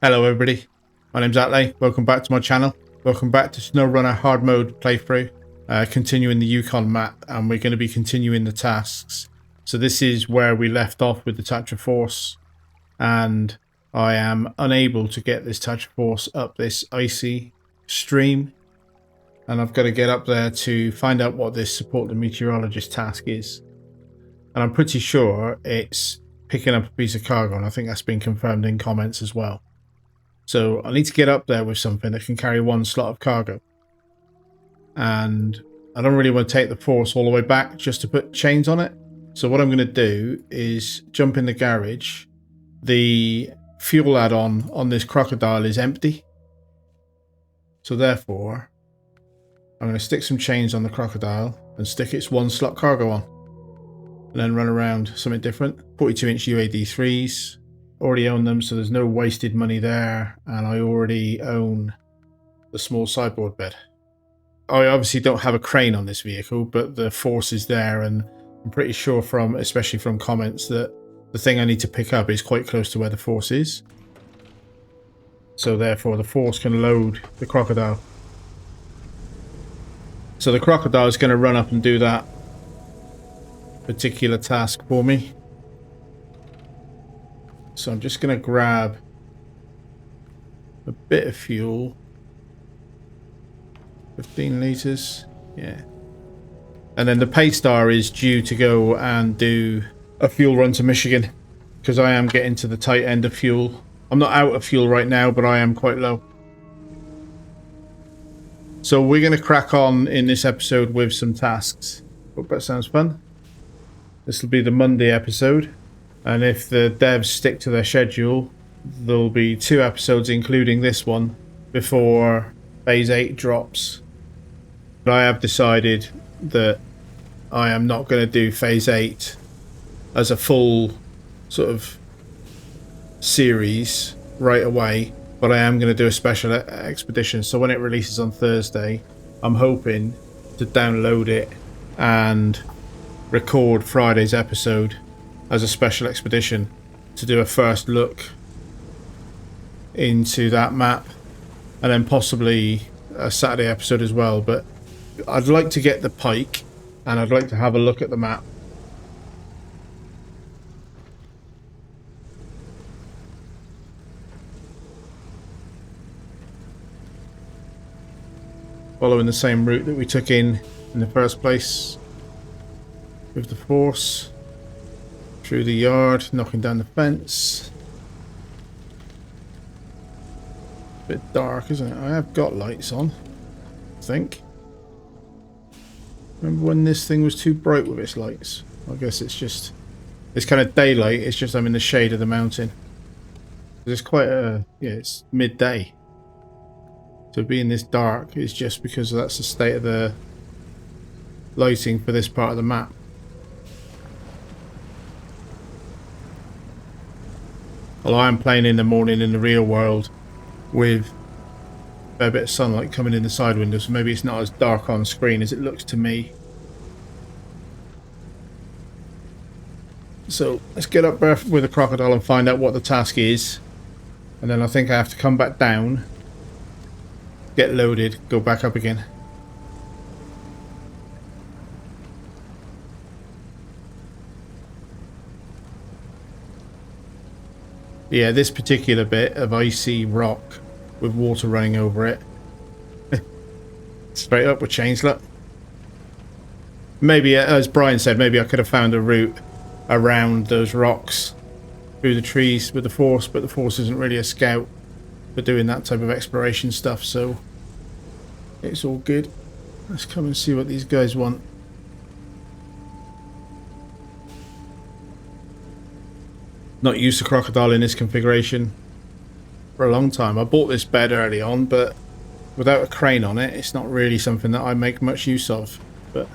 Hello everybody, my name's Atley. Welcome back to my channel. Welcome back to SnowRunner hard mode playthrough. Continuing the Yukon map, and we're going to be continuing the tasks. So this is where we left off with the Touch of Force, and I am unable to get this Touch of Force up this icy stream, and I've got to get up there to find out what this support the meteorologist task is. And I'm pretty sure it's picking up a piece of cargo, and I think that's been confirmed in comments as well. So I need to get up there with something that can carry one slot of cargo. And I don't really want to take the Force all the way back just to put chains on it. So what I'm going to do is jump in the garage. The fuel add-on on this crocodile is empty. So therefore, I'm going to stick some chains on the crocodile and stick its one slot cargo on. And then run around something different. 42-inch UAD3s. Already own them, so there's no wasted money there, and I already own the small sideboard bed. I obviously don't have a crane on this vehicle, but the Force is there, and I'm pretty sure from, especially from comments, that the thing I need to pick up is quite close to where the Force is. So therefore the Force can load the crocodile. So the crocodile is going to run up and do that particular task for me. So I'm just going to grab a bit of fuel. 15 litres. Yeah. And then the Paystar is due to go and do a fuel run to Michigan, because I am getting to the tight end of fuel. I'm not out of fuel right now, but I am quite low. So we're going to crack on in this episode with some tasks. Hope that sounds fun. This will be the Monday episode. And if the devs stick to their schedule, there'll be 2 episodes, including this one, before Phase 8 drops. But I have decided that I am not going to do Phase 8 as a full sort of series right away, but I am going to do a special expedition. So when it releases on Thursday, I'm hoping to download it and record Friday's episode as a special expedition to do a first look into that map, and then possibly a Saturday episode as well. But I'd like to get the Pike, and I'd like to have a look at the map. Following the same route that we took in the first place with the Force. Through the yard, knocking down the fence. Bit dark, isn't it? I have got lights on, I think. Remember when this thing was too bright with its lights? I guess it's kind of daylight, it's just I'm in the shade of the mountain. It's quite a, yeah, it's midday. So being this dark is just because that's the state of the lighting for this part of the map. Well, I am playing in the morning in the real world with a fair bit of sunlight coming in the side windows, so maybe it's not as dark on screen as it looks to me. So let's get up there with the crocodile and find out what the task is, and then I think I have to come back down, get loaded, go back up again. Yeah, this particular bit of icy rock with water running over it. Straight up with chains, look. Maybe, as Brian said, maybe I could have found a route around those rocks through the trees with the Force, but the Force isn't really a scout for doing that type of exploration stuff, so it's all good. Let's come and see what these guys want. Not used to crocodile in this configuration for a long time. I bought this bed early on, but without a crane on it, it's not really something that I make much use of. But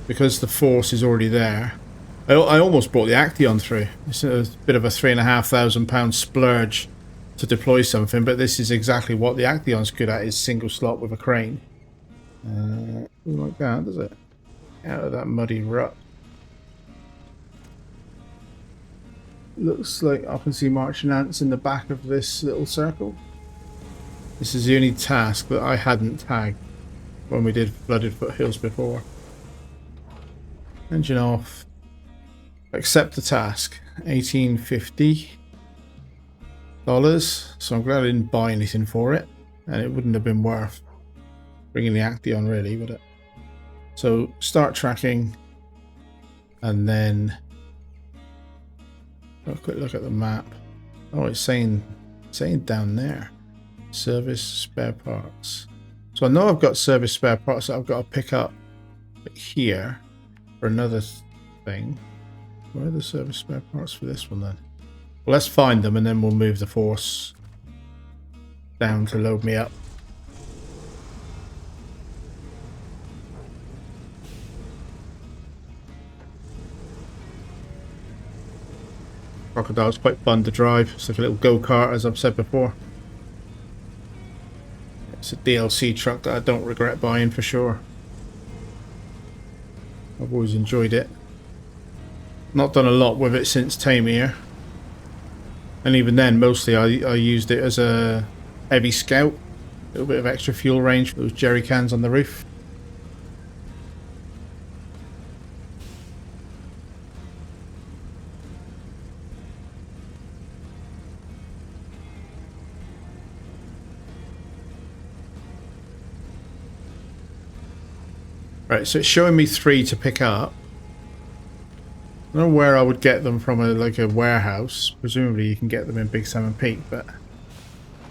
because the Force is already there, I almost brought the Action through. It's a bit of a £3,500 splurge to deploy something, but this is exactly what the Action's good at, is single slot with a crane. Like that, does it? Out of that muddy rut. looks like I can see marching ants in the back of this little circle. This is the only task that I hadn't tagged when we did Flooded Foothills before. Engine off. Accept the task. $18.50. So I'm glad I didn't buy anything for it. And it wouldn't have been worth bringing the Acti on, really, would it? So start tracking. And then have a quick look at the map. Oh, it's saying down there. Service spare parts. So I know I've got service spare parts that I've got to pick up here for another thing. Where are the service spare parts for this one then? Well, let's find them and then we'll move the force down to load me up. Crocodile's quite fun to drive. It's like a little go-kart, as I've said before. It's a DLC truck that I don't regret buying for sure. I've always enjoyed it. Not done a lot with it since Tamir. And even then, mostly I used it as a heavy scout. A little bit of extra fuel range for those jerry cans on the roof. Right, so it's showing me 3 to pick up. I don't know where I would get them from, like a warehouse. Presumably you can get them in Big Salmon Peak, but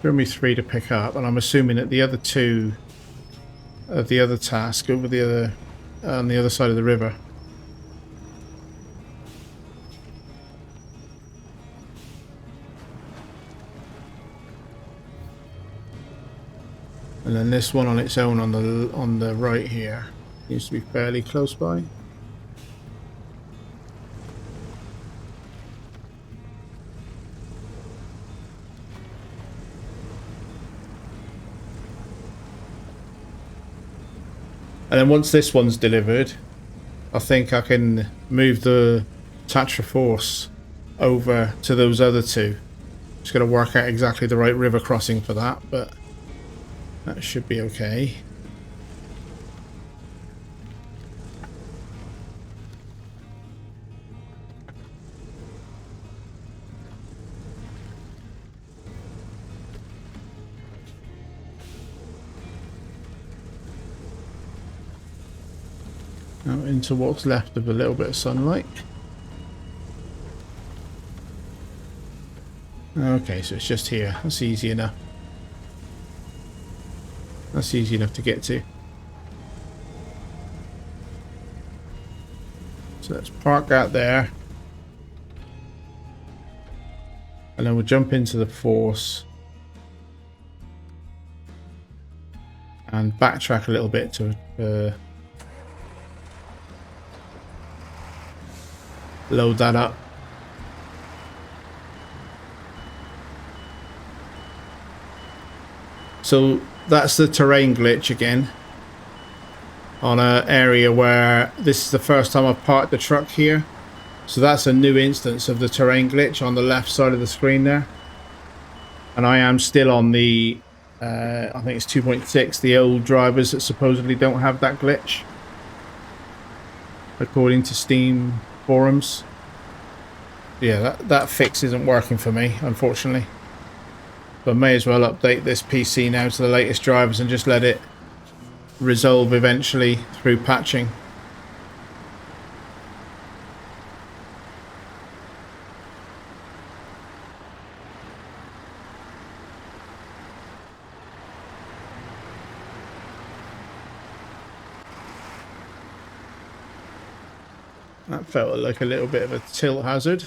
showing me 3 to pick up, and I'm assuming that the other 2 of the other task over the other on the other side of the river. And then this one on its own on the right here seems to be fairly close by. And then once this one's delivered, I think I can move the Tatra Force over to those other 2. Just got to work out exactly the right river crossing for that, but that should be okay. Out into what's left of a little bit of sunlight. Okay, so it's just here. That's easy enough. That's easy enough to get to. So let's park out there. And then we'll jump into the force. And backtrack a little bit to load that up. So that's the terrain glitch again on an area where this is the first time I've parked the truck here. So that's a new instance of the terrain glitch on the left side of the screen there. And I am still on the I think it's 2.6, the old drivers that supposedly don't have that glitch, according to Steam forums. Yeah, that fix isn't working for me, unfortunately. But I may as well update this PC now to the latest drivers and just let it resolve eventually through patching. That felt like a little bit of a tilt hazard.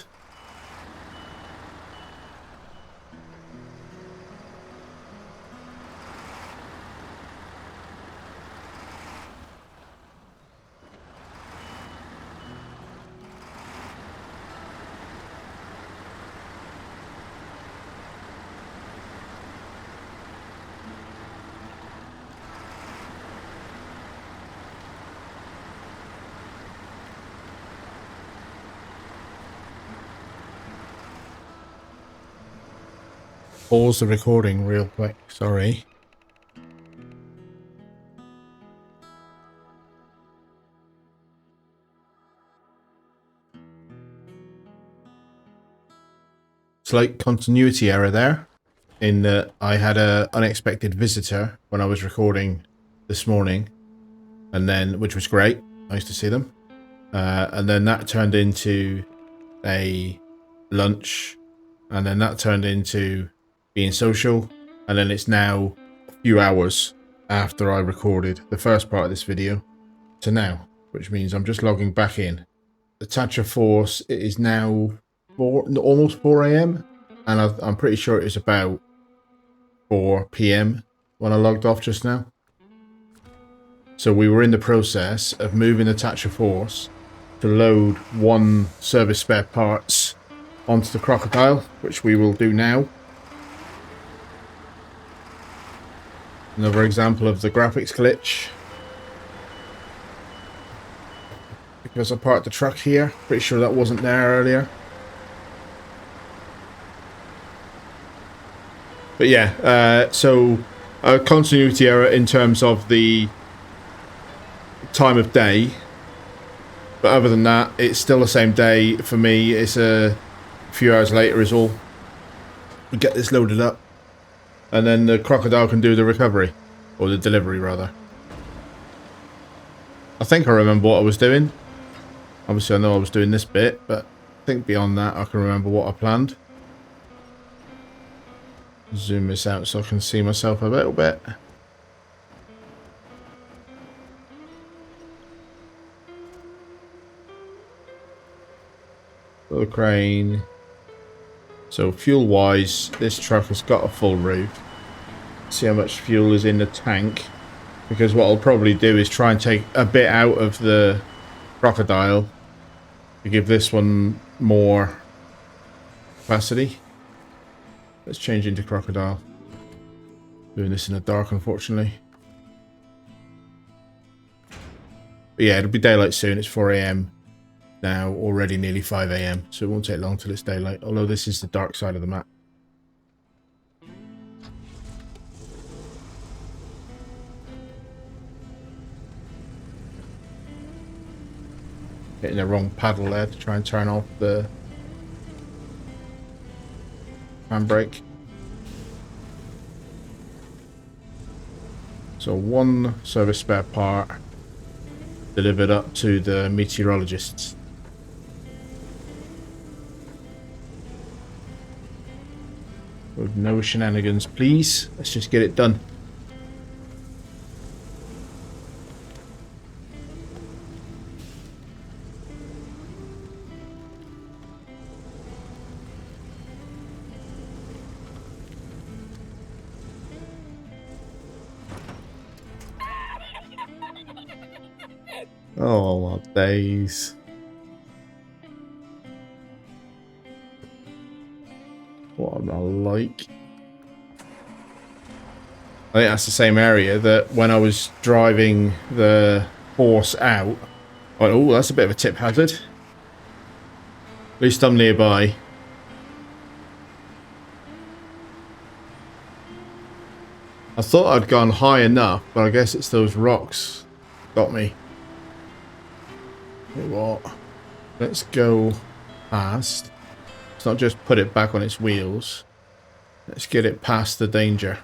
pause the recording real quick. Sorry. Slight continuity error there, in that I had a unexpected visitor when I was recording this morning, and then, which was great. Nice to see them. And then that turned into a lunch, and then that turned into being social, and then it's now a few hours after I recorded the first part of this video to now, which means I'm just logging back in. The Thatcher Force, it is now almost 4 a.m. and I'm pretty sure it was about 4 p.m. when I logged off just now. So we were in the process of moving the Thatcher Force to load one service spare parts onto the Crocodile, which we will do now. Another example of the graphics glitch. Because I parked the truck here. Pretty sure that wasn't there earlier. But yeah, so a continuity error in terms of the time of day. But other than that, it's still the same day for me. It's a few hours later is all. We get this loaded up. And then the Crocodile can do the recovery. Or the delivery, rather. I think I remember what I was doing. Obviously, I know I was doing this bit, but I think beyond that, I can remember what I planned. Zoom this out so I can see myself a little bit. The crane. So fuel-wise, this truck has got a full roof. See how much fuel is in the tank. Because what I'll probably do is try and take a bit out of the Crocodile to give this one more capacity. Let's change into Crocodile. Doing this in the dark, unfortunately. But yeah, it'll be daylight soon. It's 4 a.m. now, already nearly 5 a.m. So it won't take long till it's daylight. Although this is the dark side of the map. Hitting the wrong paddle there to try and turn off the handbrake. So one service spare part delivered up to the meteorologists. With no shenanigans, please. Let's just get it done. Oh, my days. What am I like? I think that's the same area that when I was driving the horse out. Oh, that's a bit of a tip hazard. At least I'm nearby. I thought I'd gone high enough, but I guess it's those rocks got me. What? Let's go past. Let's not just put it back on its wheels. Let's get it past the danger.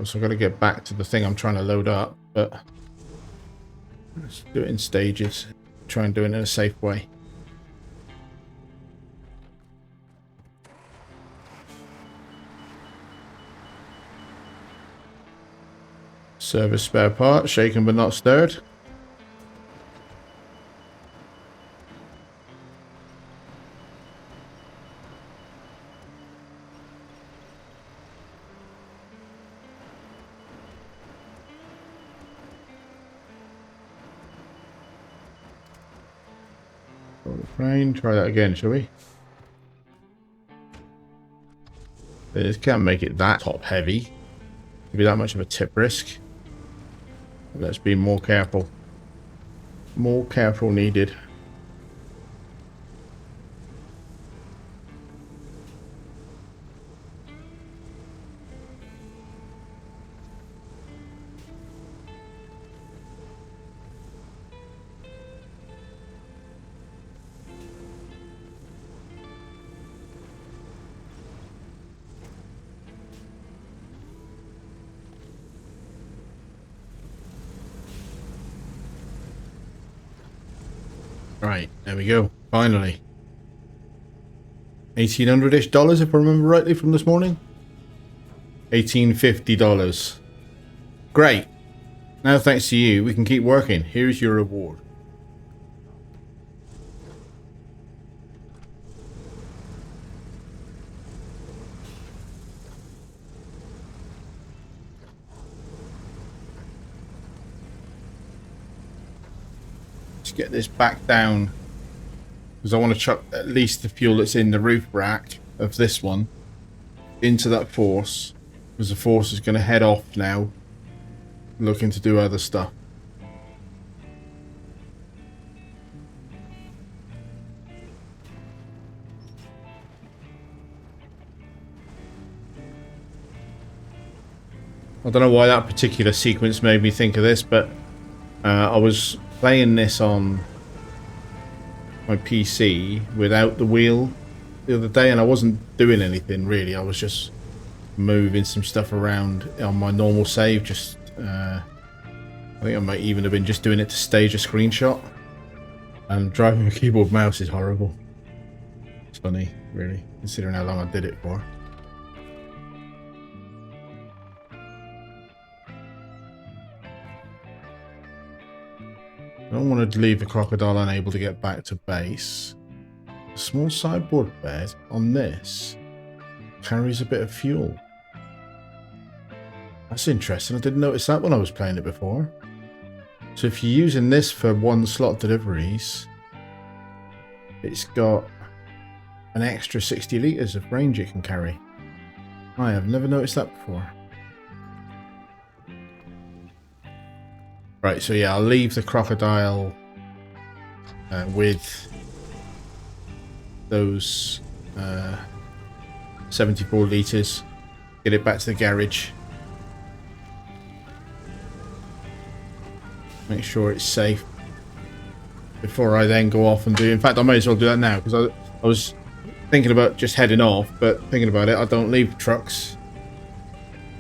Also, I've got to get back to the thing I'm trying to load up, but let's do it in stages. Try and do it in a safe way. Service spare part, shaken but not stirred. Crane, try that again, shall we? It can't make it that top heavy. Be that much of a tip risk. Let's be more careful. More careful needed. Right, there we go. Finally. $1,800-ish if I remember rightly from this morning. $1,850. Great. Now thanks to you, we can keep working. Here's your reward. Let's get this back down, because I want to chuck at least the fuel that's in the roof rack of this one into that force, because the force is going to head off now, looking to do other stuff. I don't know why that particular sequence made me think of this, but I was playing this on my PC without the wheel the other day, and I wasn't doing anything really. I was just moving some stuff around on my normal save. Just I think I might even have been just doing it to stage a screenshot. And driving a keyboard mouse is horrible. It's funny, really, considering how long I did it for. I don't want to leave the crocodile unable to get back to base. A small sideboard bed on this carries a bit of fuel. That's interesting. I didn't notice that when I was playing it before. So if you're using this for one slot deliveries, it's got an extra 60 litres of range it can carry. I have never noticed that before. Right, so yeah, I'll leave the crocodile with those 74 litres. Get it back to the garage. Make sure it's safe before I then go off and do. In fact, I may as well do that now, because I was thinking about just heading off, but thinking about it, I don't leave trucks.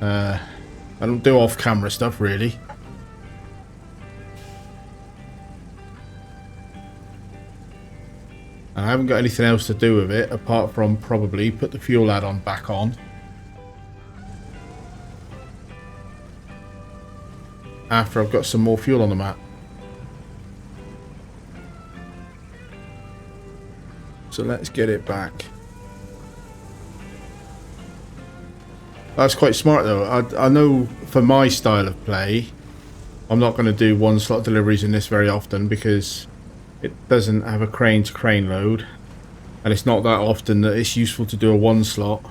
I don't do off-camera stuff really. And I haven't got anything else to do with it apart from probably put the fuel add-on back on. After I've got some more fuel on the map. So let's get it back. That's quite smart though. I know for my style of play, I'm not going to do one slot deliveries in this very often because it doesn't have a crane to crane load, and it's not that often that it's useful to do a one slot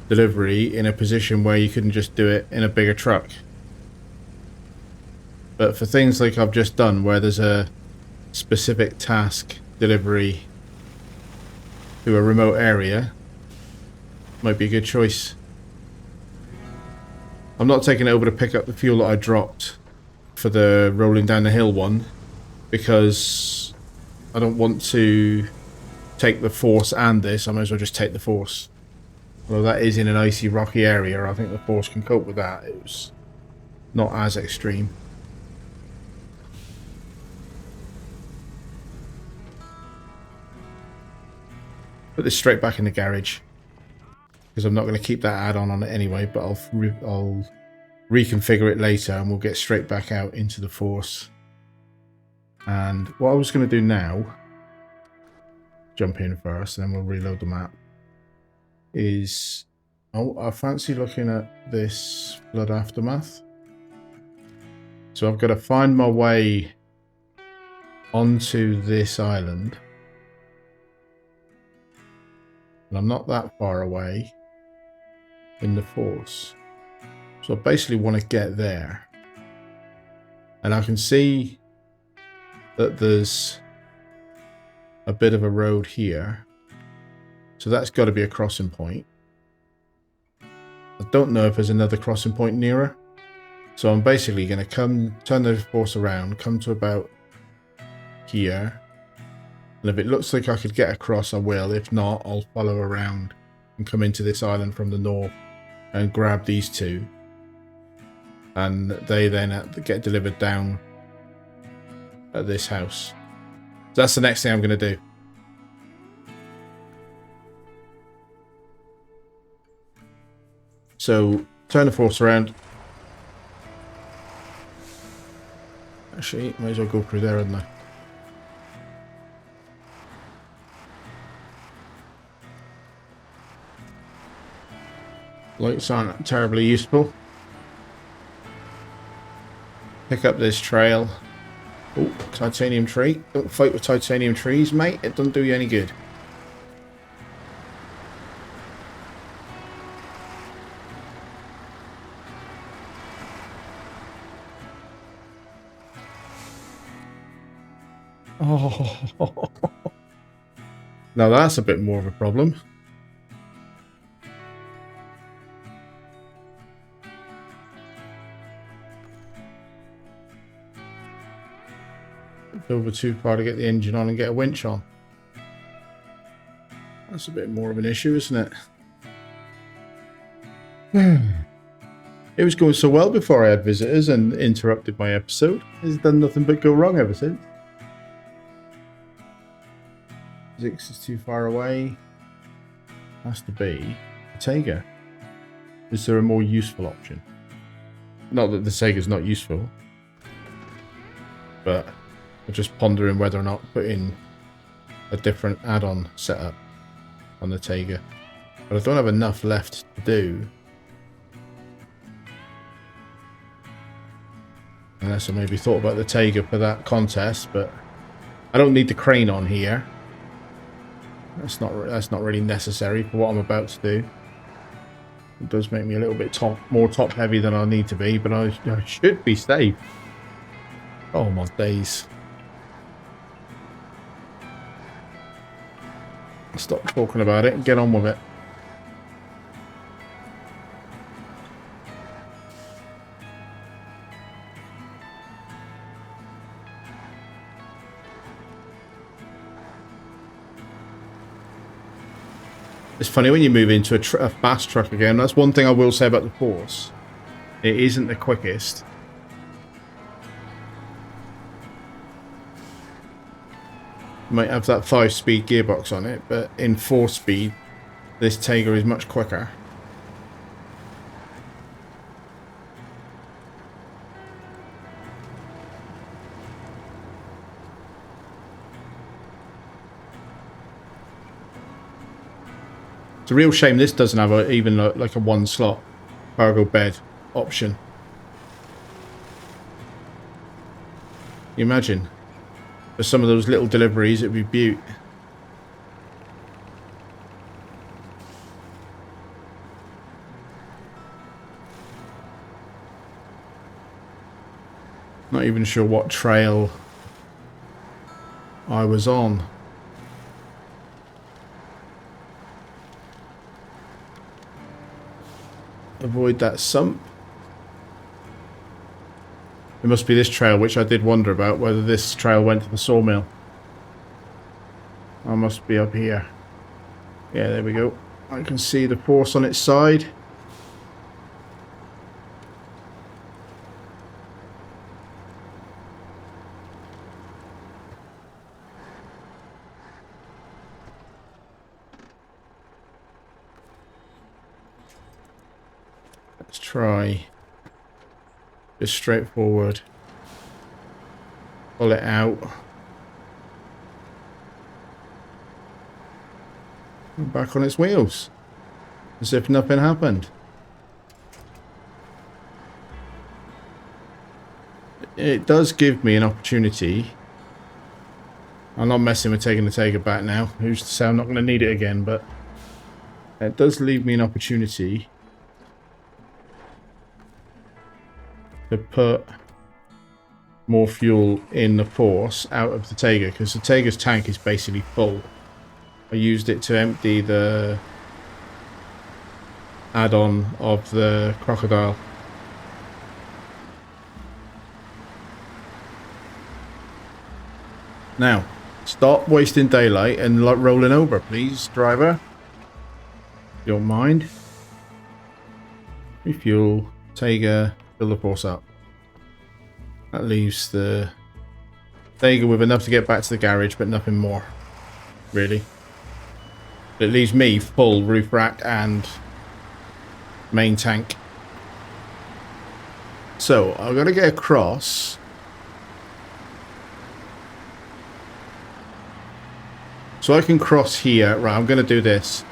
delivery in a position where you couldn't just do it in a bigger truck. But for things like I've just done, where there's a specific task delivery to a remote area, might be a good choice. I'm not taking it over to pick up the fuel that I dropped for the rolling down the hill one, because I don't want to take the force and this. I might as well just take the force. Although that is in an icy, rocky area, I think the force can cope with that. It was not as extreme. Put this straight back in the garage, because I'm not going to keep that add-on on it anyway, but I'll reconfigure it later and we'll get straight back out into the force. And what I was going to do now, jump in first and then we'll reload the map, is I fancy looking at this flood aftermath. So I've got to find my way onto this island. And I'm not that far away. in the force. So I basically want to get there. And I can see that there's a bit of a road here. So that's got to be a crossing point. I don't know if there's another crossing point nearer. So I'm basically going to turn the force around, come to about here. And if it looks like I could get across, I will. If not, I'll follow around and come into this island from the north and grab these two. And they then get delivered down at this house. So that's the next thing I'm going to do. So turn the force around. Actually, might as well go through there, hadn't I? Lights aren't terribly useful. Pick up this trail. Oh, titanium tree. Don't fight with titanium trees, mate. It doesn't do you any good. Oh. Now that's a bit more of a problem. Over too far to get the engine on and get a winch on. That's a bit more of an issue, isn't it? It was going so well before I had visitors and interrupted my episode. It's done nothing but go wrong ever since. 6 is too far away. Has to be the Tega. Is there a more useful option? Not that the Tega's not useful, but I'm just pondering whether or not putting a different add-on setup on the Tega. But I don't have enough left to do. Unless I maybe thought about the Tega for that contest, but I don't need the crane on here. That's not really necessary for what I'm about to do. It does make me a little bit more top heavy than I need to be, but I should be safe. Oh my days. Stop talking about it and get on with it. It's funny when you move into a fast truck again. That's one thing I will say about the Force. It isn't the quickest. Might have that 5-speed gearbox on it, but in 4-speed, this Tega is much quicker. It's a real shame this doesn't have even like a 1-slot cargo bed option. You imagine? For some of those little deliveries, it'd be beaut. Not even sure what trail I was on. Avoid that sump. It must be this trail, which I did wonder about, whether this trail went to the sawmill. I must be up here. Yeah, there we go. I can see the Force on its side. Let's try just straightforward. Pull it out. And back on its wheels. As if nothing happened. It does give me an opportunity. I'm not messing with taking the Tega back now. Who's to say I'm not going to need it again, but it does leave me an opportunity to put more fuel in the Force out of the Taiga, because the Taiga's tank is basically full. I used it to empty the add-on of the Crocodile. Now, stop wasting daylight and rolling over, please, driver. If you don't mind. Refuel, Taiga, fill the Force up. That leaves the Taiga with enough to get back to the garage, but nothing more, really. It leaves me full roof rack and main tank. So I've got to get across. So I can cross here. Right, I'm going to do this.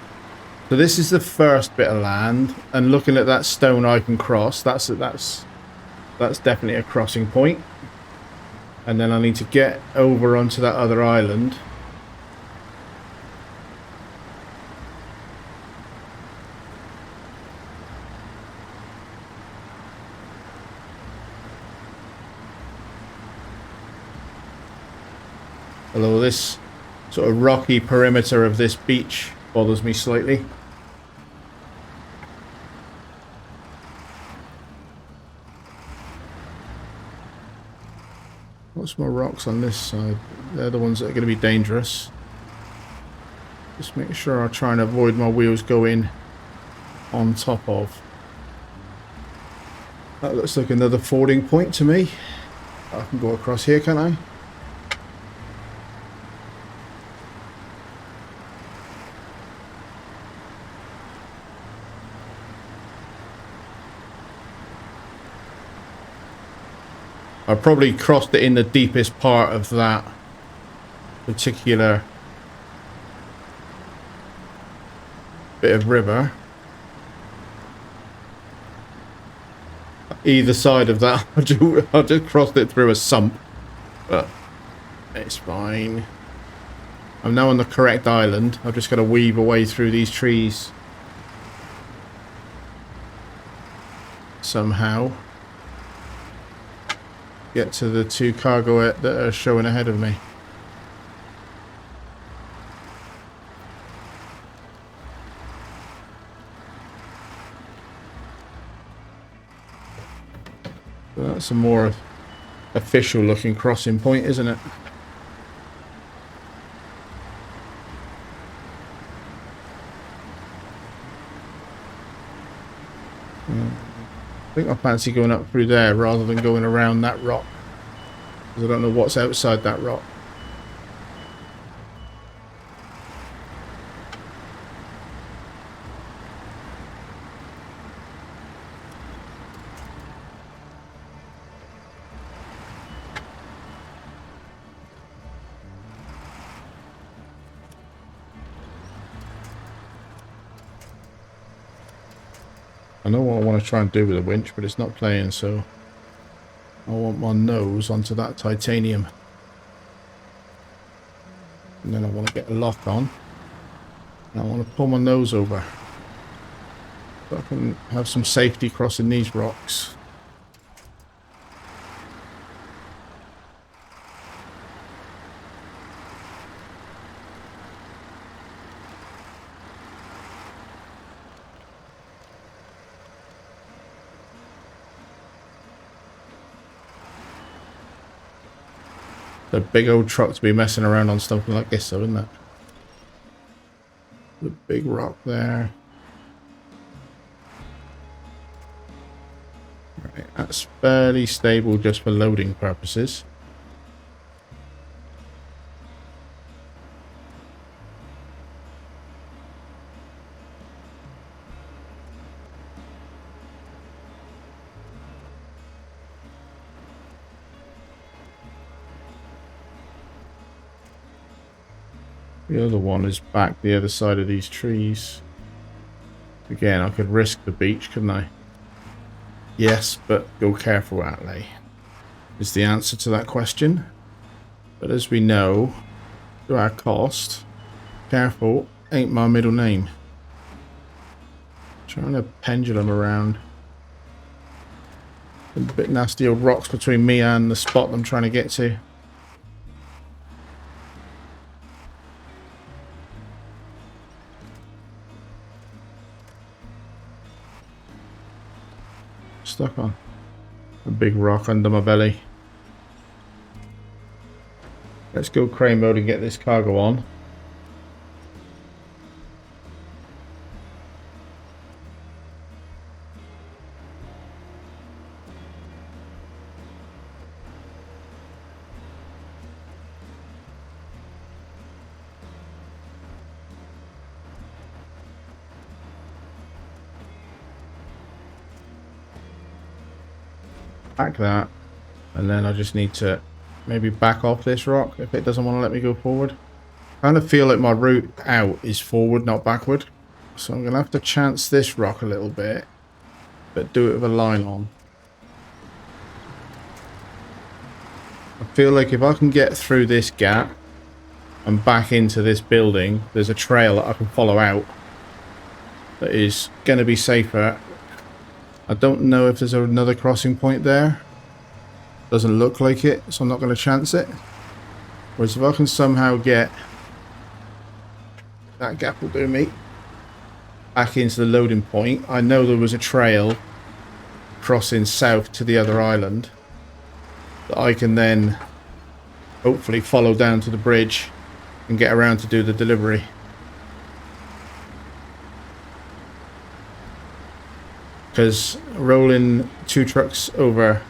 So this is the first bit of land, and looking at that stone I can cross. That's definitely a crossing point. And then I need to get over onto that other island. Although this sort of rocky perimeter of this beach bothers me slightly. What's more rocks on this side? They're the ones that are going to be dangerous. Just make sure I try and avoid my wheels going on top of. That looks like another fording point to me. I can go across here, can't I? I probably crossed it in the deepest part of that particular bit of river. Either side of that, I just crossed it through a sump, but it's fine. I'm now on the correct island. I've just got to weave away through these trees somehow. Get to the two cargo that are showing ahead of me. So that's a more official looking crossing point, isn't it? I think I fancy going up through there rather than going around that rock, because I don't know what's outside that rock. I know what I want to try and do with the winch, but it's not playing, so I want my nose onto that titanium. And then I want to get a lock on. And I want to pull my nose over, so I can have some safety crossing these rocks. A big old truck to be messing around on something like this, though, isn't it? The big rock there. Right, that's fairly stable just for loading purposes. The other one is back the other side of these trees. Again, I could risk the beach, couldn't I? Yes, but go careful, Outlay, is the answer to that question. But as we know, to our cost, careful ain't my middle name. Trying to pendulum around. A bit nasty old rocks between me and the spot I'm trying to get to. Stuck on a big rock under my belly. Let's go crane mode and get this cargo on. Back that, and then I just need to maybe back off this rock if it doesn't want to let me go forward. I kind of feel like my route out is forward, not backward. So I'm going to have to chance this rock a little bit, but do it with a line on. I feel like if I can get through this gap and back into this building, there's a trail that I can follow out that is going to be safer. I don't know if there's another crossing point there. Doesn't look like it, so I'm not going to chance it. Whereas if I can somehow get that gap will do me back into the loading point. I know there was a trail crossing south to the other island that I can then hopefully follow down to the bridge and get around to do the delivery. Because rolling 2 trucks over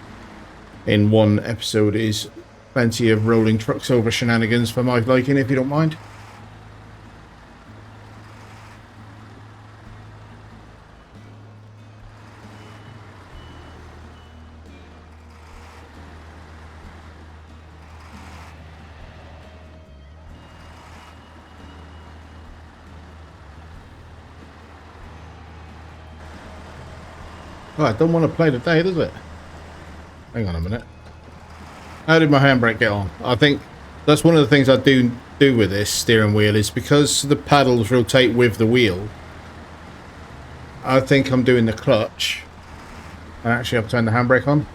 in one episode is plenty of rolling trucks over shenanigans for my liking, if you don't mind. Oh, I don't want to play today, does it? Hang on a minute. How did my handbrake get on? I think that's one of the things I do with this steering wheel is because the paddles rotate with the wheel. I think I'm doing the clutch. And actually I've turned the handbrake on.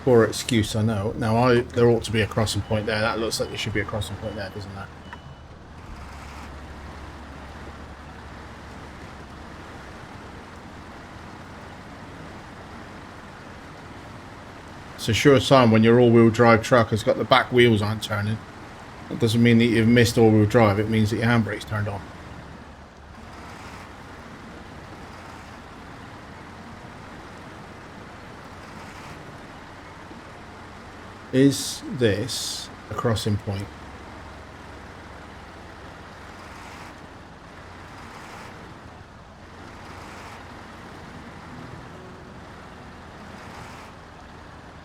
Poor excuse, I know. Now there ought to be a crossing point there. That looks like there should be a crossing point there, doesn't that? It's a sure sign when your all-wheel drive truck has got the back wheels aren't turning. That doesn't mean that you've missed all-wheel drive, it means that your handbrake's turned on. Is this a crossing point?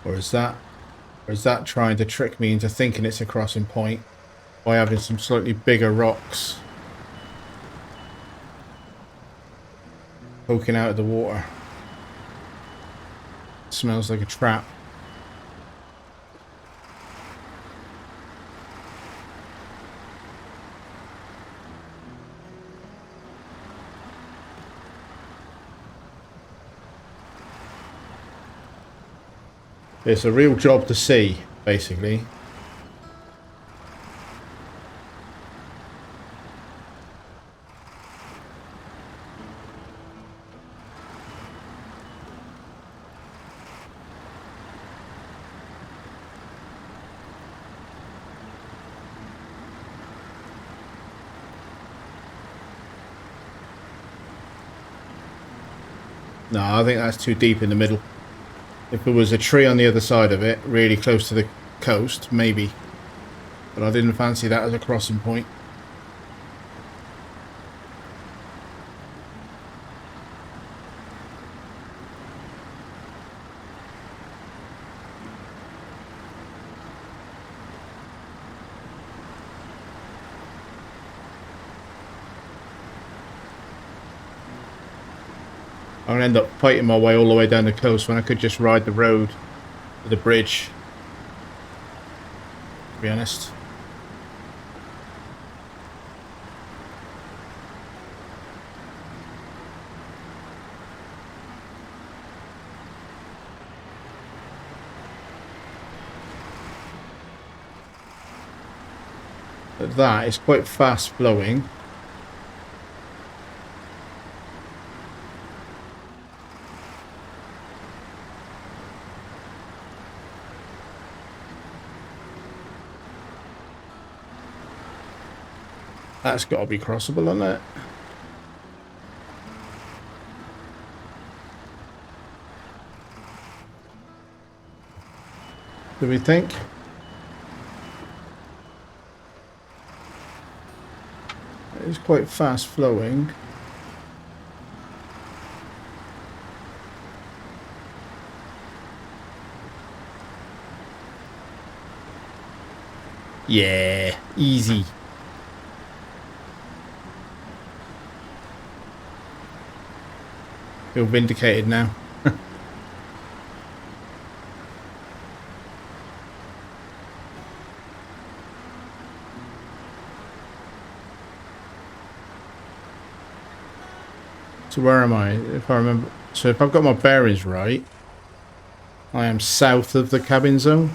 Or is that trying to trick me into thinking it's a crossing point by having some slightly bigger rocks poking out of the water? It smells like a trap. It's a real job to see, basically. No, I think that's too deep in the middle. If there was a tree on the other side of it, really close to the coast, maybe. But I didn't fancy that as a crossing point. I'm going to end up fighting my way all the way down the coast when I could just ride the road to the bridge, to be honest. But that is quite fast flowing. That's got to be crossable, hasn't it? Do we think? It is quite fast flowing. Yeah, easy. Feel vindicated now. So where am I? If I remember, so if I've got my bearings right, I am south of the cabin zone.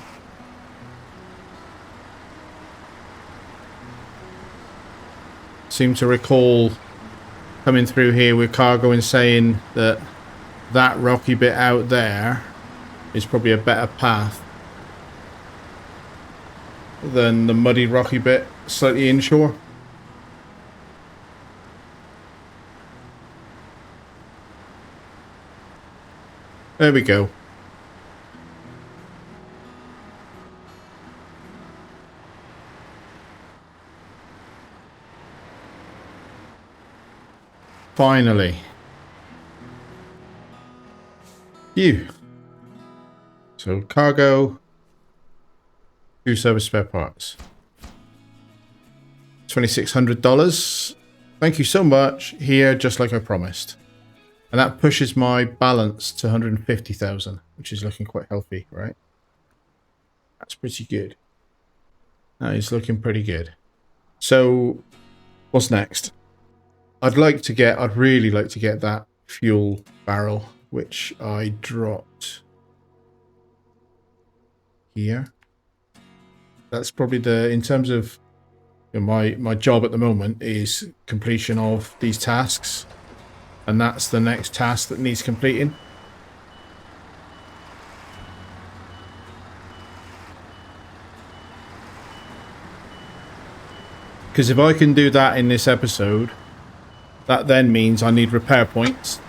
Seem to recall coming through here with cargo and saying that that rocky bit out there is probably a better path than the muddy rocky bit slightly inshore. There we go. Finally. Phew. So cargo, 2 service spare parts. $2,600. Thank you so much. Here, just like I promised. And that pushes my balance to 150,000, which is looking quite healthy, right? That's pretty good. That is looking pretty good. So, what's next? I'd really like to get that fuel barrel, which I dropped here. That's probably in terms of my job at the moment is completion of these tasks. And that's the next task that needs completing. Because if I can do that in this episode, that then means I need repair points.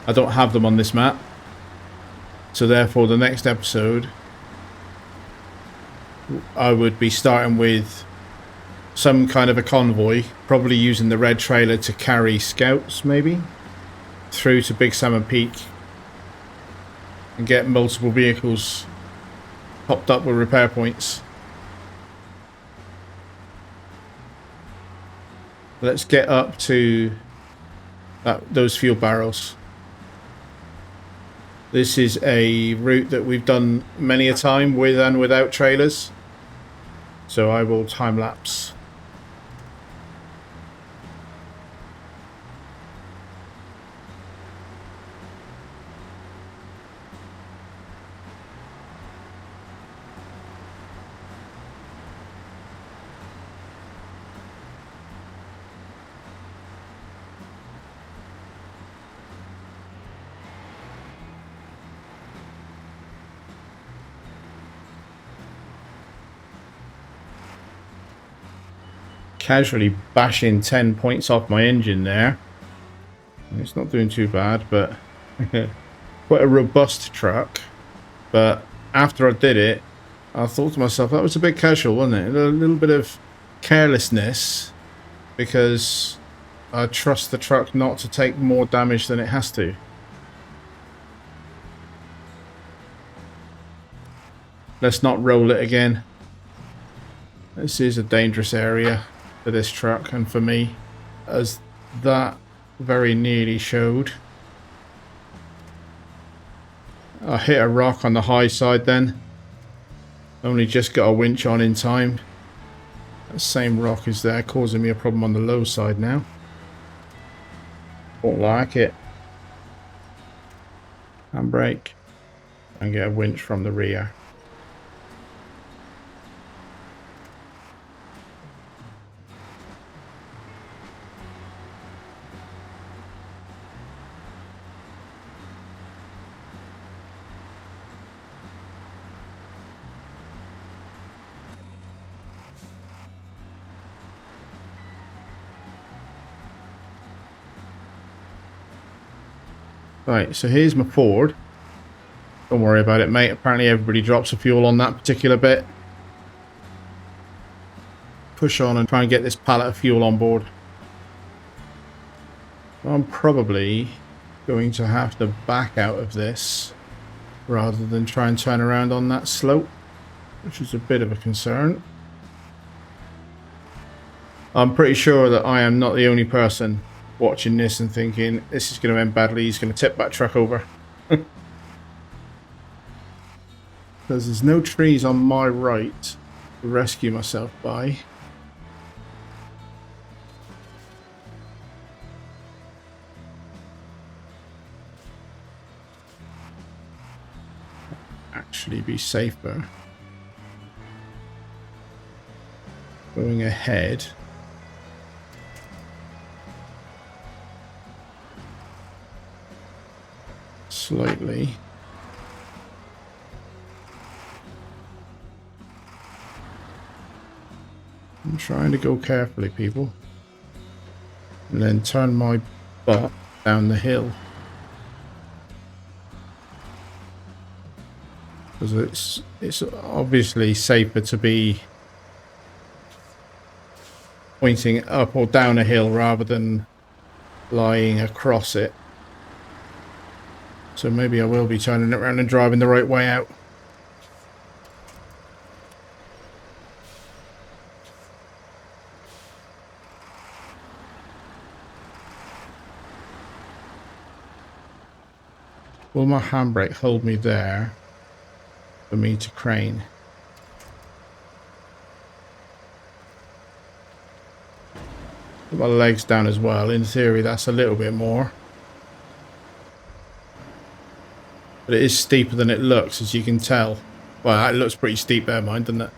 I don't have them on this map. So therefore, the next episode, I would be starting with some kind of a convoy, probably using the red trailer to carry scouts, maybe, through to Big Salmon Peak and get multiple vehicles popped up with repair points. Let's get up to those fuel barrels. This is a route that we've done many a time with and without trailers. So I will time lapse. Casually bashing 10 points off my engine there. It's not doing too bad, but quite a robust truck. But after I did it, I thought to myself, that was a bit casual, wasn't it? A little bit of carelessness, because I trust the truck not to take more damage than it has to. Let's not roll it again. This is a dangerous area for this truck and for me, as that very nearly showed. I hit a rock on the high side then. Only just got a winch on in time. That same rock is there, causing me a problem on the low side now. Don't like it. Handbrake. And get a winch from the rear. Right, so here's my Ford. Don't worry about it, mate. Apparently everybody drops the fuel on that particular bit. Push on and try and get this pallet of fuel on board. I'm probably going to have to back out of this rather than try and turn around on that slope, which is a bit of a concern. I'm pretty sure that I am not the only person watching this and thinking this is going to end badly. He's going to tip that truck over. Because there's no trees on my right to rescue myself by. Actually be safer going ahead. Slightly. I'm trying to go carefully, people, and then turn my butt down the hill, because it's obviously safer to be pointing up or down a hill rather than lying across it. So maybe I will be turning it around and driving the right way out. Will my handbrake hold me there for me to crane? Put my legs down as well. In theory, that's a little bit more. But it is steeper than it looks, as you can tell. Well, it looks pretty steep there, mind, doesn't it?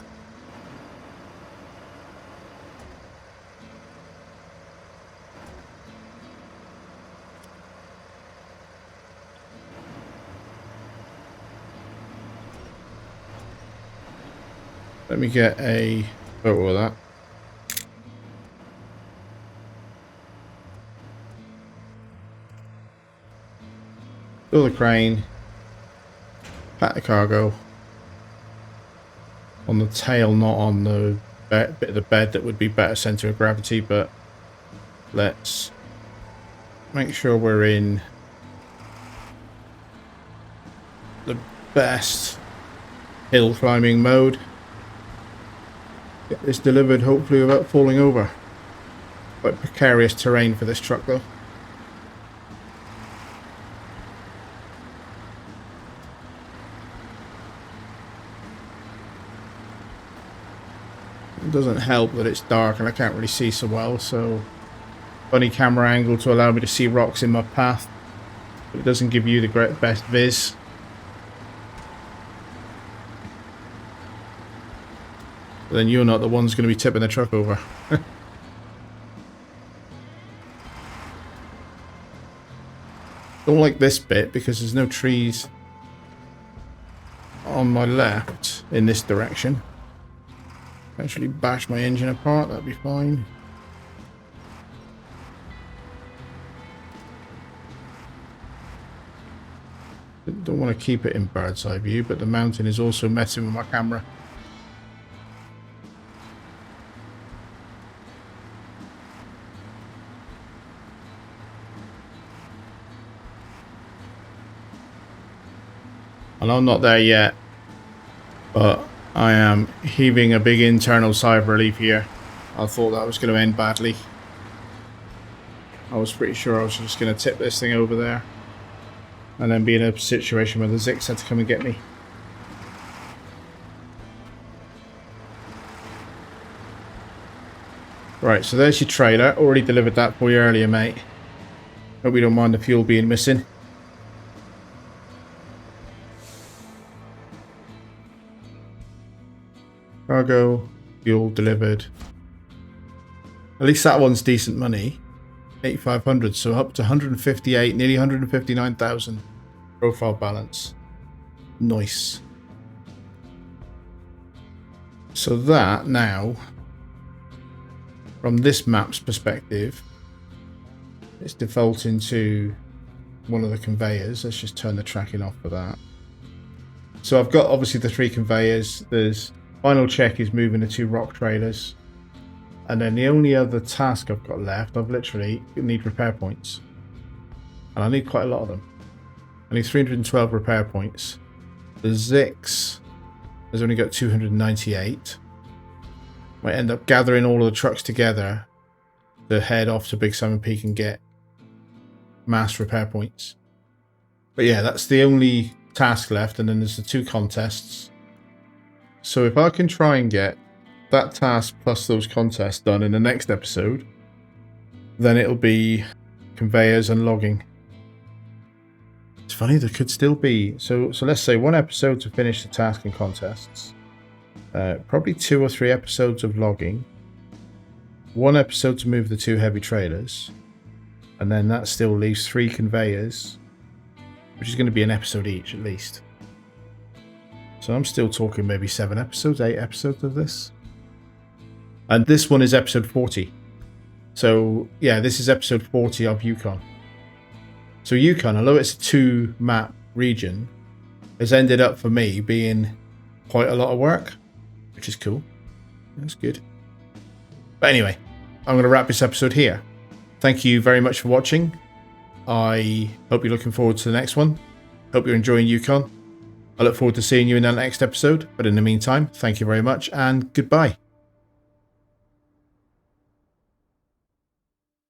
Let me get a photo of that. Fill the crane. Pat the cargo. On the tail, not on the bit of the bed that would be better center of gravity, but let's make sure we're in the best hill climbing mode. Get this delivered hopefully without falling over. Quite precarious terrain for this truck though. It doesn't help that it's dark and I can't really see so well, so funny camera angle to allow me to see rocks in my path, but it doesn't give you the best viz. But then you're not the one's going to be tipping the truck over. Don't like this bit because there's no trees on my left in this direction. Actually bash my engine apart, that'd be fine. Don't want to keep it in bird's eye view, but the mountain is also messing with my camera. And I'm not there yet, but I am heaving a big internal sigh of relief here. I thought that was going to end badly. I was pretty sure I was just going to tip this thing over there and then be in a situation where the Zix had to come and get me. Right, so there's your trailer. Already delivered that for you earlier, mate. Hope you don't mind the fuel being missing. Cargo, fuel delivered. At least that one's decent money. 8,500, so up to 158, nearly 159,000 profile balance. Nice. So that now, from this map's perspective, it's defaulting to one of the conveyors. Let's just turn the tracking off for that. So I've got obviously the 3 conveyors. There's final check is moving the 2 rock trailers. And then the only other task I've got left, I've literally need repair points. And I need quite a lot of them. I need 312 repair points. The Zix has only got 298. Might end up gathering all of the trucks together to head off to Big Salmon Peak and get mass repair points. But yeah, that's the only task left, and then there's the 2 contests. So if I can try and get that task plus those contests done in the next episode, then it'll be conveyors and logging. It's funny, there could still be, so let's say 1 episode to finish the task and contests, probably 2 or 3 episodes of logging, 1 episode to move the 2 heavy trailers, and then that still leaves 3 conveyors, which is going to be an episode each at least. So I'm still talking maybe 7 episodes, 8 episodes of this. And this one is episode 40. So yeah, this is episode 40 of Yukon. So Yukon, although it's a 2 map region, has ended up for me being quite a lot of work, which is cool. That's good. But anyway, I'm going to wrap this episode here. Thank you very much for watching. I hope you're looking forward to the next one. Hope you're enjoying Yukon. I look forward to seeing you in the next episode. But in the meantime, thank you very much and goodbye.